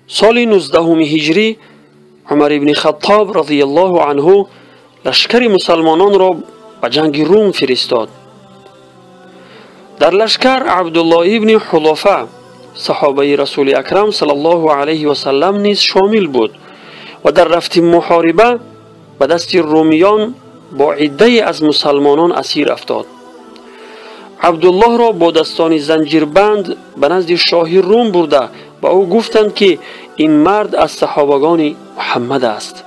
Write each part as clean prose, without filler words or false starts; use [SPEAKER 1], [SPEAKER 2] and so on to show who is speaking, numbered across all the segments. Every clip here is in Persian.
[SPEAKER 1] سال 19 هجری عمر ابن خطاب رضی الله عنه لشکر مسلمانان را به جنگ روم فرستاد. در لشکر عبدالله ابن حذافه صحابه رسول اکرم صلی الله علیه و سلم نیز شامل بود و در رفت محاربه به دست رومیان با عده از مسلمانان اسیر افتاد. عبدالله را با دستان زنجیربند به نزد شاه روم برده با او گفتند که این مرد از صحابگان محمد است.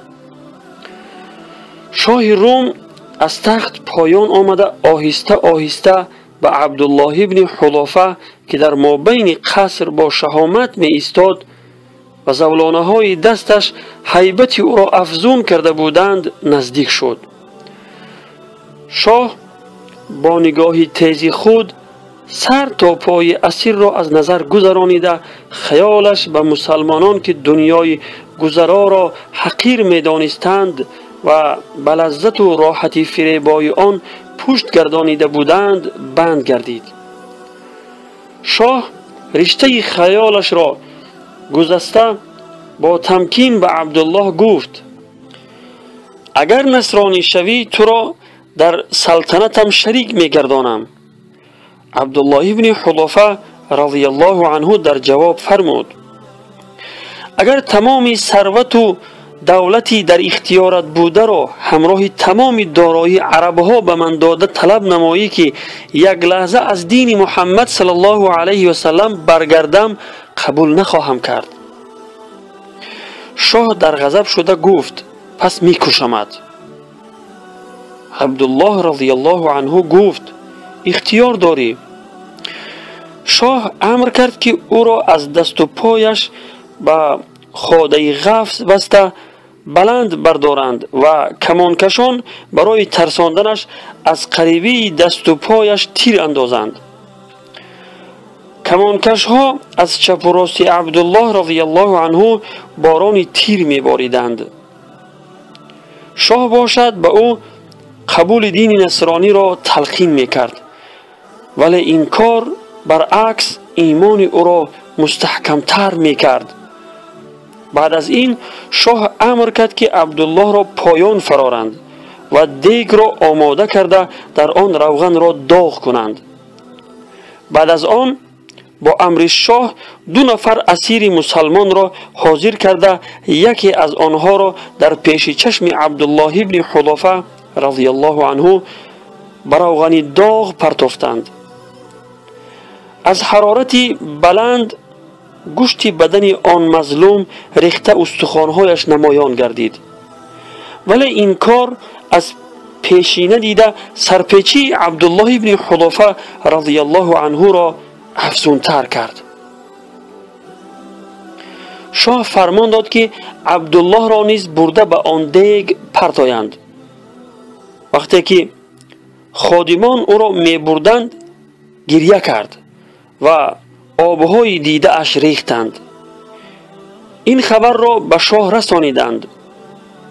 [SPEAKER 1] شاه روم از تخت پایان آمده آهسته آهسته به عبدالله ابن حذافه که در مابین قصر با شهامت می ایستاد و زولانه های دستش هیبت او را افزون کرده بودند نزدیک شد. شاه با نگاه تیز خود سر تا پای اسیر را از نظر گذرانیده خیالش به مسلمانان که دنیای گذرا را حقیر می دانستند و به لذت و راحتی فریبای آن پشت گردانیده بودند بند گردید. شاه رشته خیالش را گذشته با تمکین به عبدالله گفت: اگر نصرانی شوی تو را در سلطنتم شریک می گردانم. عبدالله ابن حذافه رضی الله عنه در جواب فرمود: اگر تمام ثروت و دولتی در اختیارت بوده را همراه تمام دارایی عربها به من داده طلب نمایی که یک لحظه از دین محمد صلی الله علیه و سلم برگردم قبول نخواهم کرد. شاه در غضب شده گفت: پس میکشمت. عبدالله رضی الله عنه گفت: اختیار داری. شاه امر کرد که او را از دست و پایش به خاده غفص بسته بلند بردارند و کمانکشان برای ترساندنش از قریبی دست و پایش تیر اندازند. کمانکش ها از چپ و راست عبدالله رضی الله عنه باران تیر می باریدند. شاه باشد به او قبول دین نصرانی را تلقین می کرد، ولی این کار برعکس ایمان او را مستحکمتر می کرد. بعد از این شاه امر کرد که عبدالله را پایان فرارند و دیگ را آماده کرده در آن روغن را داغ کنند. بعد از آن با امر شاه 2 نفر اسیر مسلمان را حاضر کرده یکی از آنها را در پیش چشم عبدالله ابن حذافه رضی الله عنه بر روغن داغ پرتافتند. از حرارت بلند گوشت بدن آن مظلوم ریخته استخوان‌هایش نمایان گردید، ولی این کار از پیشینه دیده سرپیچی عبدالله ابن حذافه رضی الله عنه را افزونتر کرد. شاه فرمان داد که عبدالله را نیز برده به آن دیگ پرتایند. وقتی که خادمان او را می بردند گریه کرد و آبهای دیده اش ریختند. این خبر را به شاه رسانیدند.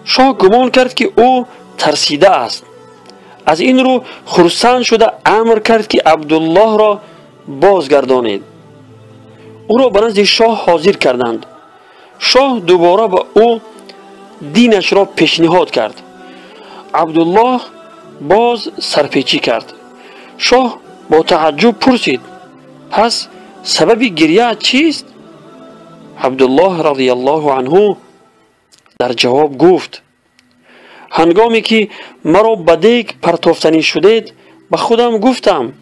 [SPEAKER 1] شاه گمان کرد که او ترسیده است. از این رو خرسند شده امر کرد که عبدالله را بازگردانید. او را به نزد شاه حاضر کردند. شاه دوباره به او دینش را پیشنهاد کرد. عبدالله باز سرپیچی کرد. شاه با تعجب پرسید: پس سبب گریه چیست؟ عبدالله رضی الله عنه در جواب گفت: هنگامی که مرا به دیگ پرتافتنی شدید به خودم گفتم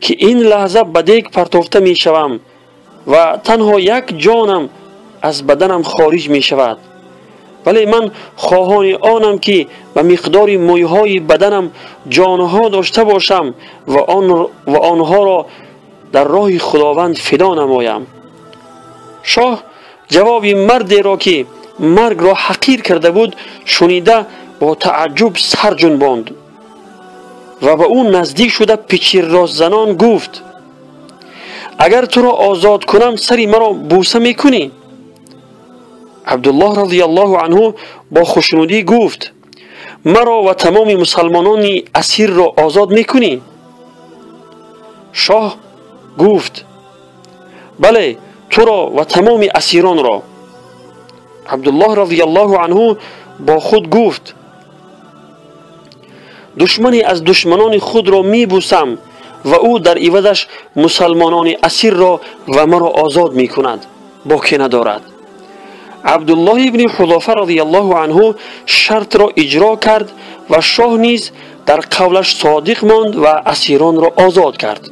[SPEAKER 1] که این لحظه به دیگ پرتافته می شوم و تنها یک جانم از بدنم خارج می شود، ولی من خواهان آنم که به مقدار مویهای بدنم جانها داشته باشم و آنها را در راه خداوند فدا نمایم. شاه جواب مردی را که مرگ را حقیر کرده بود شنیده با تعجب سر جنباند و به او نزدیک شده پیچیر راست زنان گفت: اگر تو را آزاد کنم سری مرا بوسه میکنی؟ عبدالله رضی الله عنه با خوشنودی گفت: مرا و تمام مسلمانان اسیر را آزاد میکنی؟ شاه گفت: بله، تو را و تمام اسیران را. عبدالله رضی الله عنه با خود گفت دشمنی از دشمنان خود را می بوسم و او در عوضش مسلمانان اسیر را و مرا آزاد می کند، باکی ندارد. عبدالله ابن حذافه رضی الله عنه شرط را اجرا کرد و شاه نیز در قولش صادق ماند و اسیران را آزاد کرد.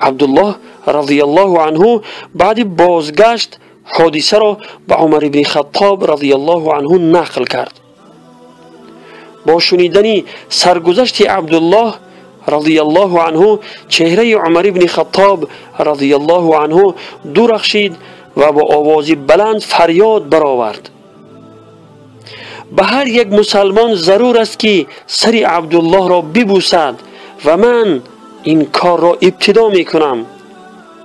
[SPEAKER 1] عبدالله رضی الله عنه بعد بازگشت حادثه را به عمر ابن خطاب رضی الله عنه نقل کرد. با شنیدن سرگذشت عبدالله رضی الله عنه چهره عمر ابن خطاب رضی الله عنه درخشید و با آوازی بلند فریاد برآورد به هر یک مسلمان ضرور است که سر عبدالله را ببوسد و من این کار را ابتدا می کنم.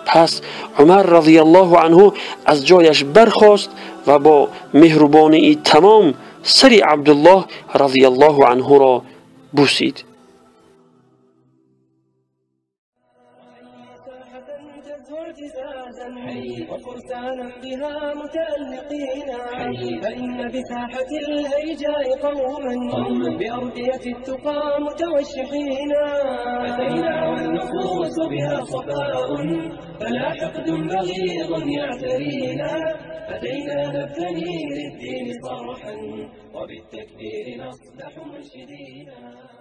[SPEAKER 1] پس عمر رضی الله عنه از جایش برخاست و با مهربانی تمام سر عبدالله رضی الله عنه را بوسید.
[SPEAKER 2] وفرسانا بها متألقين فإن بساحة الهيجاء قوما بأرضية التقى متوشحين أتينا والنفوس بها صفاء فلا حقد بغيض يعترينا أتينا نبتني للدين صرحا وبالتكبير نصدح منشدين.